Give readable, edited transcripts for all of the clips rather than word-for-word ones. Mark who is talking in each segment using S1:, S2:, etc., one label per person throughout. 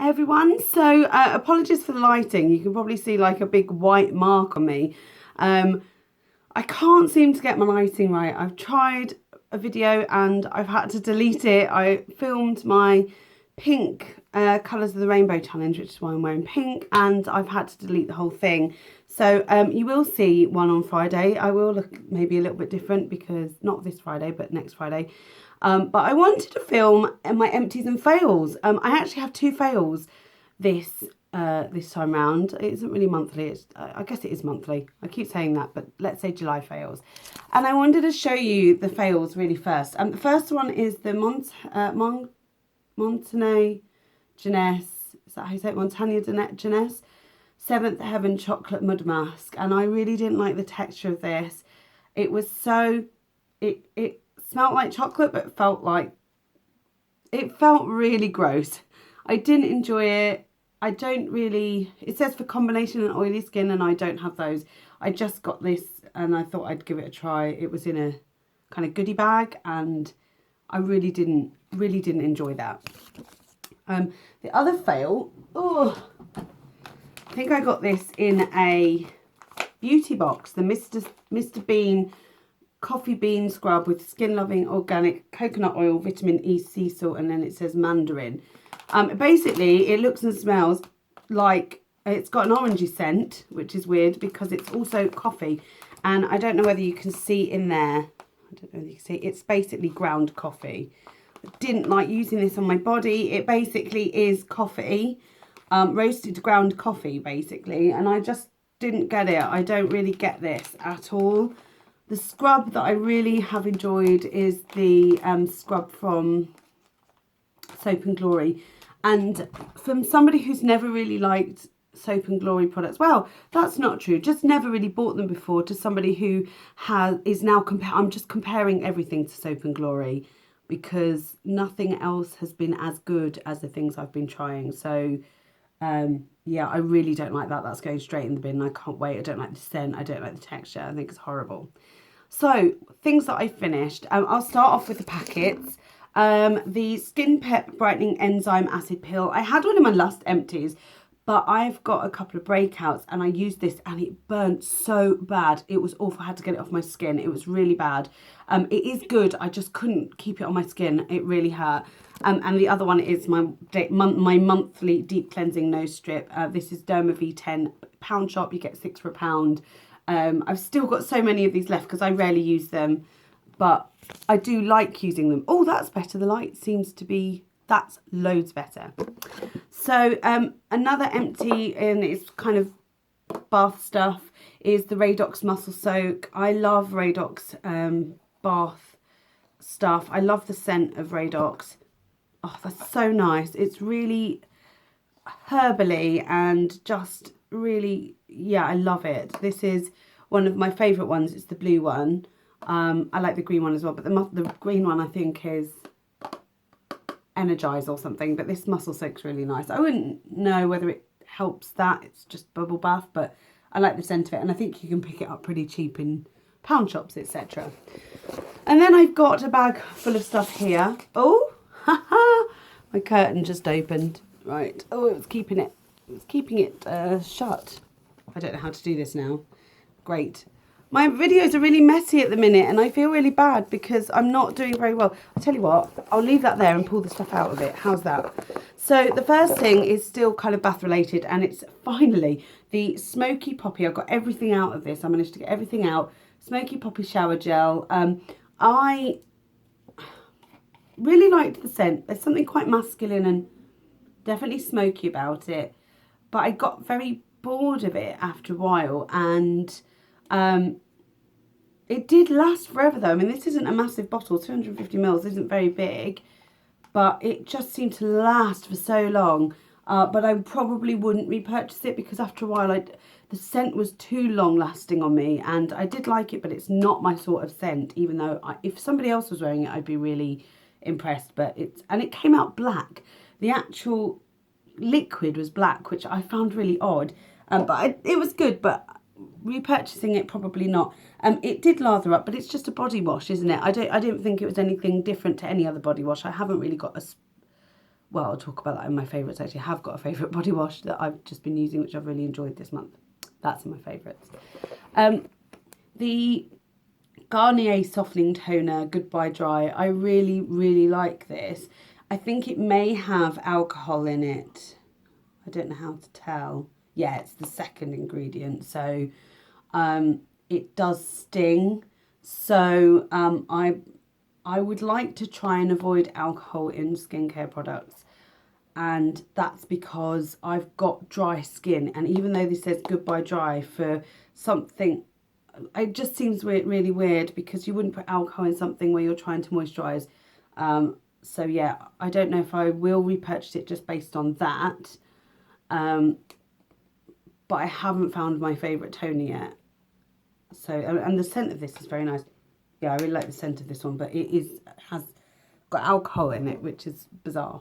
S1: everyone. So apologies for the lighting. You can probably see like a big white mark on me. I can't seem to get my lighting right. I've tried a video and I've had to delete it. I filmed my pink Colours of the Rainbow challenge, which is why I'm wearing pink, and I've had to delete the whole thing. So you will see one on Friday. I will look maybe a little bit different because not this Friday, but next Friday. But I wanted to film my empties and fails. I actually have 2 fails this time round. It isn't really monthly. I guess it is monthly. I keep saying that, but let's say July fails. And I wanted to show you the fails really first. The first one is the Montagne Jeunesse. Is that how you say it? Montagne Jeunesse 7th Heaven Chocolate Mud Mask. And I really didn't like the texture of this. It was so... It smelled like chocolate, but it felt really gross. I didn't enjoy it. I don't really, it says for combination and oily skin, and I don't have those. I just got this and I thought I'd give it a try. It was in a kind of goodie bag and I really didn't enjoy that. The other fail, I think I got this in a beauty box, the Mr. Bean coffee bean scrub with skin loving organic coconut oil, vitamin E, sea salt, and then it says mandarin. Basically it looks and smells like it's got an orangey scent, which is weird because it's also coffee, and I don't know whether you can see in there, I don't know whether you can see, it's basically ground coffee. I didn't like using this on my body. It basically is coffee, roasted ground coffee basically, and I just didn't get it. I don't really get this at all. The scrub that I really have enjoyed is the scrub from Soap and Glory. And from somebody who's never really liked Soap and Glory products, well, that's not true. Just never really bought them before, to somebody who is now I'm just comparing everything to Soap and Glory because nothing else has been as good as the things I've been trying. So yeah, I really don't like that. That's going straight in the bin. I can't wait. I don't like the scent. I don't like the texture. I think it's horrible. So, things that I finished. I'll start off with the packets. The Skin Pep Brightening Enzyme Acid Pill. I had one in my last empties, but I've got a couple of breakouts and I used this and it burnt so bad. It was awful. I had to get it off my skin. It was really bad. It is good. I just couldn't keep it on my skin. It really hurt. And the other one is my monthly deep cleansing nose strip. This is Derma V10 pound shop. You get 6 for £1. I've still got so many of these left because I rarely use them, but I do like using them. Oh, that's better. The light seems to be, that's loads better. So another empty, and it's kind of bath stuff, is the Radox Muscle Soak. I love Radox bath stuff. I love the scent of Radox. Oh, that's so nice. It's really herbally and just really, yeah, I love it. This is one of my favourite ones. It's the blue one. I like the green one as well, but the green one I think is Energize or something, but this Muscle Soak's really nice. I wouldn't know whether it helps that. It's just bubble bath, but I like the scent of it, and I think you can pick it up pretty cheap in pound shops, etc. And then I've got a bag full of stuff here. Oh, my curtain just opened. Right. Oh, it was keeping it shut. I don't know how to do this now. Great. My videos are really messy at the minute and I feel really bad because I'm not doing very well. I'll tell you what, I'll leave that there and pull the stuff out of it. How's that? So the first thing is still kind of bath related, and it's finally the Smoky Poppy. I've got everything out of this. I managed to get everything out. Smoky Poppy shower gel. I really liked the scent. There's something quite masculine and definitely smoky about it, but I got very bored of it after a while, and it did last forever though. I mean, this isn't a massive bottle, 250 mils isn't very big, but it just seemed to last for so long. But I probably wouldn't repurchase it because after a while the scent was too long lasting on me, and I did like it, but it's not my sort of scent, even though if somebody else was wearing it I'd be really impressed. But it came out black. The actual liquid was black, which I found really odd, but it was good, but repurchasing it probably not. It did lather up, but it's just a body wash, isn't it? I didn't think it was anything different to any other body wash. I haven't really got well, I'll talk about that in my favourites. Actually, I have got a favourite body wash that I've just been using, which I've really enjoyed this month. That's in my favourites. The Garnier Softening Toner Goodbye Dry. I really, really like this. I think it may have alcohol in it. I don't know how to tell. Yeah, it's the second ingredient. So it does sting. So I would like to try and avoid alcohol in skincare products. And that's because I've got dry skin. And even though this says Goodbye Dry for something, it just seems really weird because you wouldn't put alcohol in something where you're trying to moisturise. So yeah, I don't know if I will repurchase it just based on that. But I haven't found my favourite toner yet. So, and the scent of this is very nice. Yeah, I really like the scent of this one, but it has got alcohol in it, which is bizarre.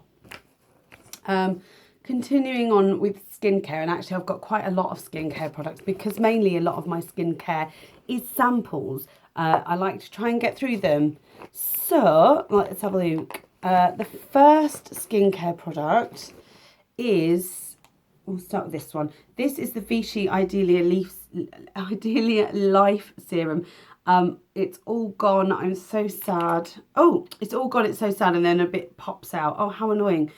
S1: Continuing on with skincare, and actually I've got quite a lot of skincare products because mainly a lot of my skincare is samples. I like to try and get through them. So, let's have a look. The first skincare product is, we'll start with this one. This is the Vichy Idealia Life Serum. It's all gone. I'm so sad. Oh, it's all gone. It's so sad. And then a bit pops out. Oh, how annoying.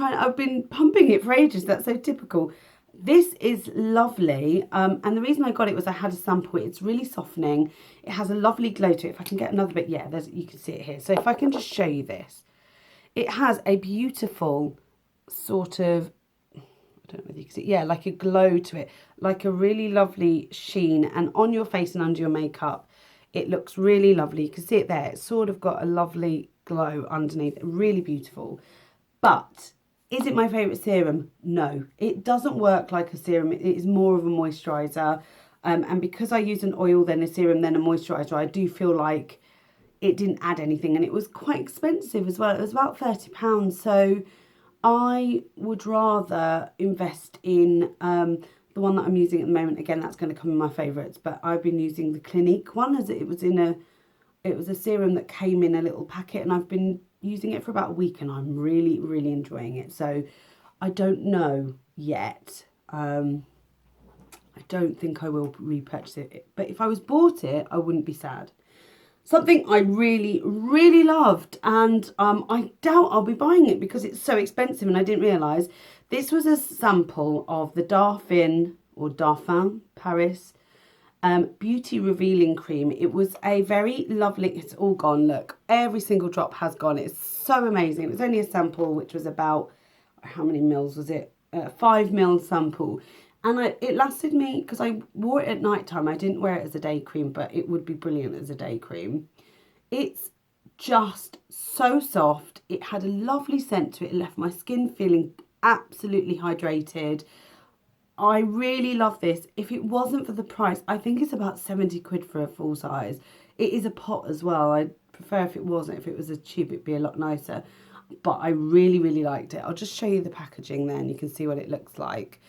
S1: I've been pumping it for ages. That's so typical. This is lovely. And the reason I got it was I had a sample. It's really softening. It has a lovely glow to it. If I can get another bit, yeah, you can see it here. So if I can just show you this. It has a beautiful sort of, I don't know if you can see, yeah, like a glow to it. Like a really lovely sheen. And on your face and under your makeup, it looks really lovely. You can see it there. It's sort of got a lovely glow underneath. Really beautiful. But is it my favourite serum? No, it doesn't work like a serum. It is more of a moisturiser. And because I use an oil, then a serum, then a moisturiser, I do feel like it didn't add anything. And it was quite expensive as well. It was about £30. So I would rather invest in the one that I'm using at the moment. Again, that's going to come in my favourites. But I've been using the Clinique one as it was a serum that came in a little packet. And I've been using it for about a week and I'm really, really enjoying it. So I don't know yet. I don't think I will repurchase it. But if I was bought it, I wouldn't be sad. Something I really, really loved, and I doubt I'll be buying it because it's so expensive and I didn't realise. This was a sample of the Darphin Paris Beauty Revealing Cream. It was a very lovely, it's all gone, look, every single drop has gone. It's so amazing. It was only a sample, which was about, how many mils was it? 5 ml sample. And it lasted me, because I wore it at night time. I didn't wear it as a day cream, but it would be brilliant as a day cream. It's just so soft. It had a lovely scent to it. It left my skin feeling absolutely hydrated. I really love this. If it wasn't for the price, I think it's about 70 quid for a full size. It is a pot as well. I'd prefer if it wasn't. If it was a tube, it'd be a lot nicer. But I really, really liked it. I'll just show you the packaging there and you can see what it looks like.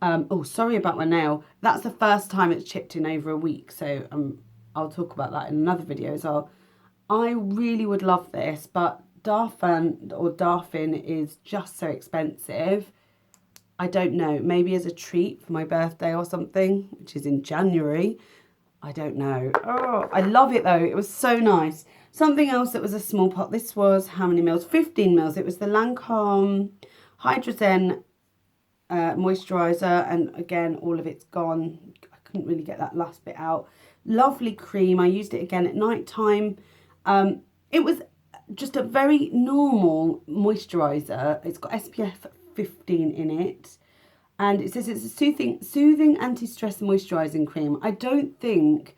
S1: Oh, sorry about my nail. That's the first time it's chipped in over a week. So I'll talk about that in another video as well. I really would love this, but Darphin is just so expensive. I don't know, maybe as a treat for my birthday or something, which is in January. I don't know. Oh, I love it though. It was so nice. Something else that was a small pot. This was how many mils? 15 mils. It was the Lancome Hydrogen moisturiser. And again, all of it's gone. I couldn't really get that last bit out. Lovely cream. I used it again at night time. It was just a very normal moisturiser. It's got SPF 15 in it, and it says it's a soothing anti-stress moisturising cream. I don't think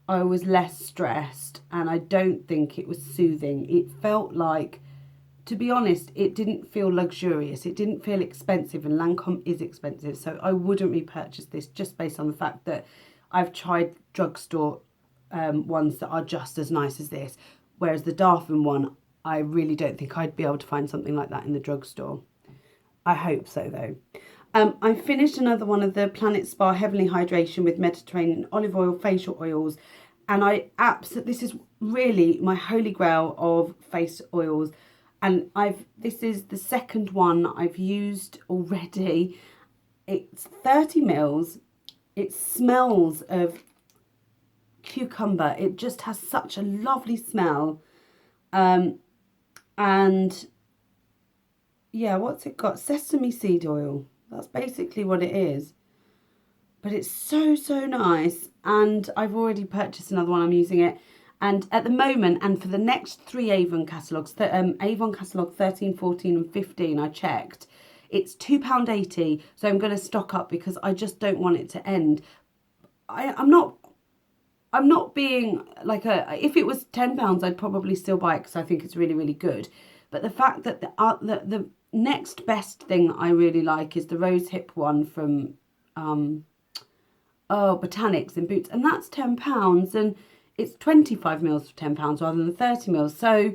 S1: I was less stressed, and I don't think it was soothing. It felt like, to be honest, it didn't feel luxurious. It didn't feel expensive, and Lancome is expensive, so I wouldn't repurchase this just based on the fact that I've tried drugstore ones that are just as nice as this, whereas the Darphin one, I really don't think I'd be able to find something like that in the drugstore. I hope so, though. I finished another one of the Planet Spa Heavenly Hydration with Mediterranean olive oil facial oils. And this is really my holy grail of face oils. And this is the second one I've used already. It's 30 mils. It smells of cucumber. It just has such a lovely smell. And yeah, what's it got? Sesame seed oil. That's basically what it is. But it's so, so nice. And I've already purchased another one. I'm using it. And at the moment, and for the next 3 Avon catalogues, Avon catalogue 13, 14 and 15, I checked, it's £2.80. So I'm going to stock up because I just don't want it to end. I'm not being like if it was £10, I'd probably still buy it because I think it's really, really good. But the fact that the next best thing I really like is the rose hip one from Botanics in Boots, and that's £10, and it's 25 mils for £10 rather than 30 mils. So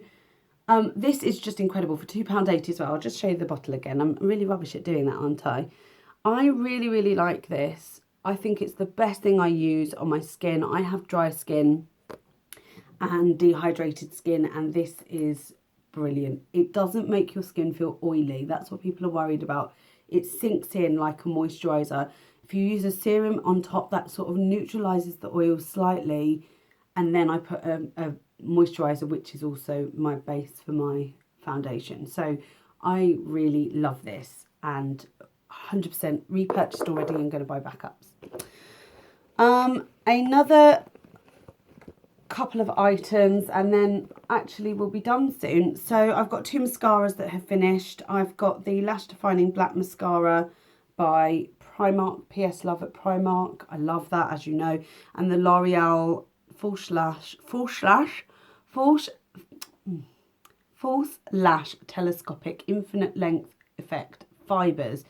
S1: this is just incredible for £2.80 as well. I'll just show you the bottle again. I'm really rubbish at doing that, aren't I? I really, really like this. I think it's the best thing I use on my skin. I have dry skin and dehydrated skin, and this is brilliant. It doesn't make your skin feel oily. That's what people are worried about. It sinks in like a moisturiser. If you use a serum on top, that sort of neutralises the oil slightly, and then I put a moisturiser, which is also my base for my foundation. So I really love this, and 100% repurchased already and going to buy backups. Another couple of items, and then actually we'll be done soon. So I've got 2 mascaras that have finished. I've got the Lash Defining Black Mascara by Primark, PS Love at Primark. I love that, as you know. And the L'Oreal False Lash Telescopic Infinite Length Effect Fibres.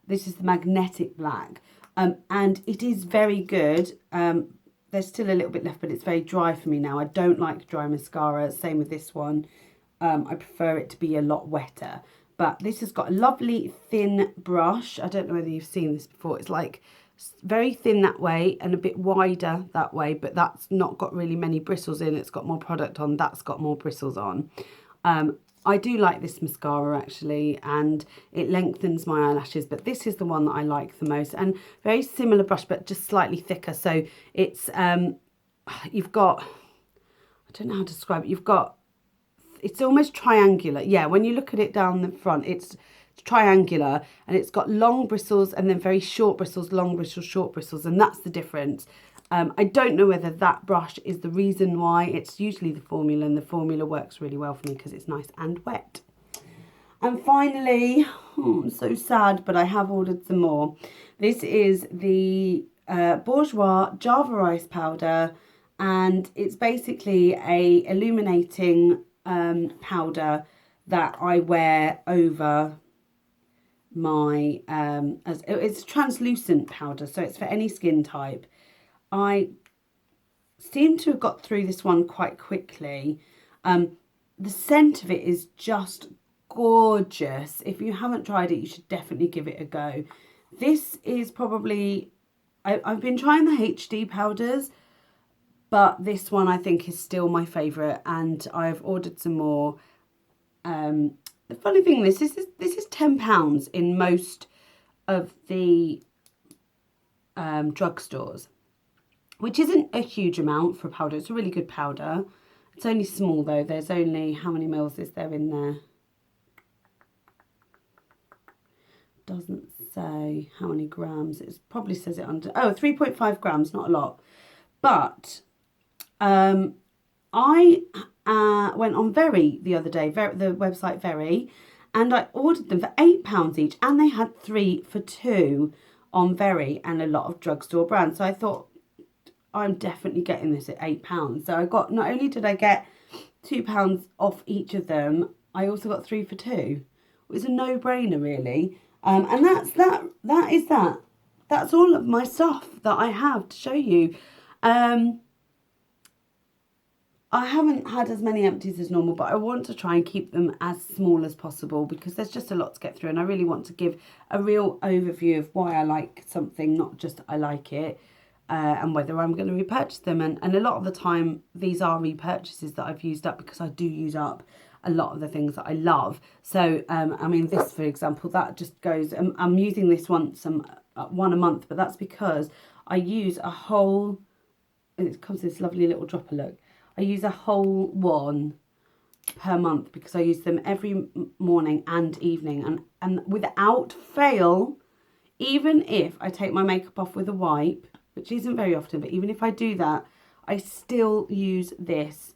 S1: This is the magnetic black, and it is very good. There's still a little bit left, but it's very dry for me now. I don't like dry mascara. Same with this one. I prefer it to be a lot wetter. But this has got a lovely thin brush. I don't know whether you've seen this before. It's like very thin that way and a bit wider that way, but that's not got really many bristles in. It's got more product on. That's got more bristles on. I do like this mascara actually, and it lengthens my eyelashes, but this is the one that I like the most. And very similar brush, but just slightly thicker. So it's, you've got, I don't know how to describe it. You've got, it's almost triangular. Yeah, when you look at it down the front, it's triangular, and it's got long bristles and then very short bristles, long bristles, short bristles, and that's the difference. I don't know whether that brush is the reason why. It's usually the formula, and the formula works really well for me because it's nice and wet. And finally, I'm so sad, but I have ordered some more. This is the Bourjois Java Rice Powder, and it's basically a illuminating powder that I wear over my, it's a translucent powder, so it's for any skin type. I seem to have got through this one quite quickly. The scent of it is just gorgeous. If you haven't tried it, you should definitely give it a go. This is probably, I've been trying the HD powders, but this one I think is still my favourite, and I've ordered some more. The funny thing is, this is £10 in most of the drugstores, which isn't a huge amount for a powder. It's a really good powder. It's only small though. There's only, how many mils is there in there? Doesn't say how many grams. It probably says it under, 3.5 grams, not a lot. But I went on Very the other day, the website Very, and I ordered them for £8 each, and they had 3 for 2 on Very and a lot of drugstore brands. So I thought, I'm definitely getting this at £8. So I got, not only did I get £2 off each of them, I also got 3 for 2. It was a no-brainer really. And that's that. That's all of my stuff that I have to show you. I haven't had as many empties as normal, but I want to try and keep them as small as possible because there's just a lot to get through, and I really want to give a real overview of why I like something, not just I like it. And whether I'm going to repurchase them. And a lot of the time, these are repurchases that I've used up because I do use up a lot of the things that I love. So, I mean, this, for example, that just goes, I'm using this one a month, but that's because I use a whole, it comes with this lovely little dropper, look. I use a whole one per month because I use them every morning and evening. And without fail, even if I take my makeup off with a wipe, which isn't very often, but even if I do that, I still use this.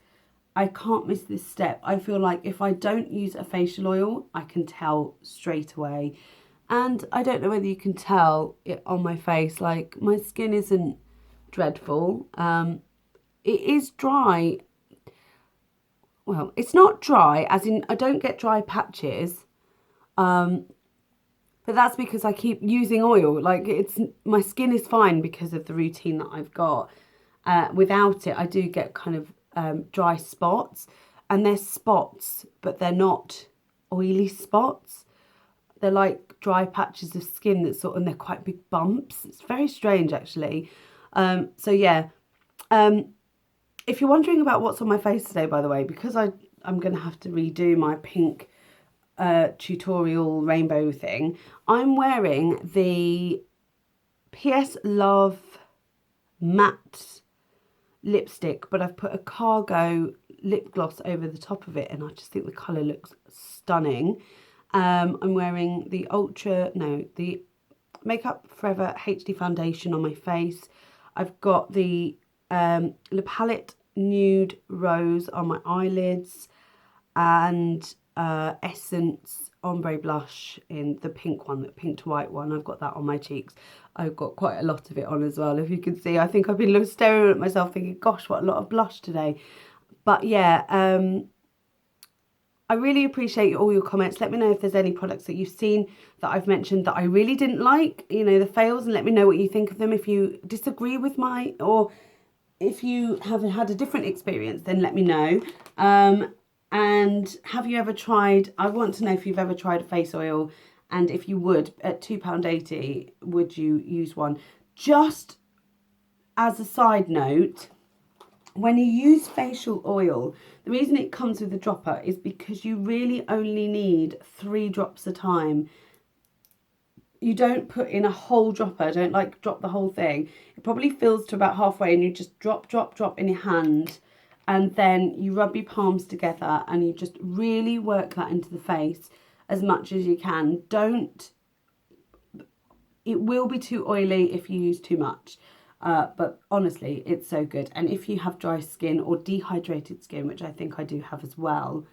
S1: I can't miss this step. I feel like if I don't use a facial oil, I can tell straight away. And I don't know whether you can tell it on my face, like my skin isn't dreadful. It is dry. Well, it's not dry, as in I don't get dry patches. But that's because I keep using oil. Like, my skin is fine because of the routine that I've got. Without it, I do get kind of dry spots. And they're spots, but they're not oily spots. They're like dry patches of skin that and they're quite big bumps. It's very strange, actually. So yeah. If you're wondering about what's on my face today, by the way, because I'm going to have to redo my pink tutorial rainbow thing, I'm wearing the PS Love matte lipstick, but I've put a cargo lip gloss over the top of it, and I just think the colour looks stunning. I'm wearing the the Makeup Forever HD foundation on my face. I've got the Le Palette Nude Rose on my eyelids, and Essence Ombre Blush in the pink one, the pink to white one. I've got that on my cheeks. I've got quite a lot of it on as well, if you can see. I think I've been staring at myself thinking, gosh, what a lot of blush today. But yeah, I really appreciate all your comments. Let me know if there's any products that you've seen that I've mentioned that I really didn't like, you know, the fails, and let me know what you think of them. If you disagree with or if you have had a different experience, then let me know. And have you ever tried, I want to know if you've ever tried a face oil, and if you would, at £2.80, would you use one? Just as a side note, when you use facial oil, the reason it comes with a dropper is because you really only need 3 drops a time. You don't put in a whole dropper, don't like drop the whole thing. It probably fills to about halfway, and you just drop in your hand, and then you rub your palms together and you just really work that into the face as much as you can. It will be too oily if you use too much. But honestly, it's so good. And if you have dry skin or dehydrated skin, which I think I do have as well,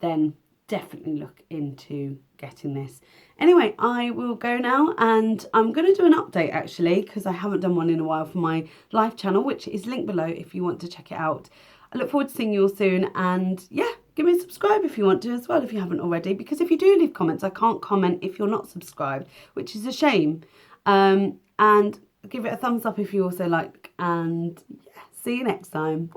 S1: then definitely look into getting this. Anyway, I will go now, and I'm going to do an update actually, because I haven't done one in a while, for my live channel, which is linked below if you want to check it out. I look forward to seeing you all soon, and yeah, give me a subscribe if you want to as well, if you haven't already, because if you do leave comments, I can't comment if you're not subscribed, which is a shame. And give it a thumbs up if you also like, and yeah, see you next time.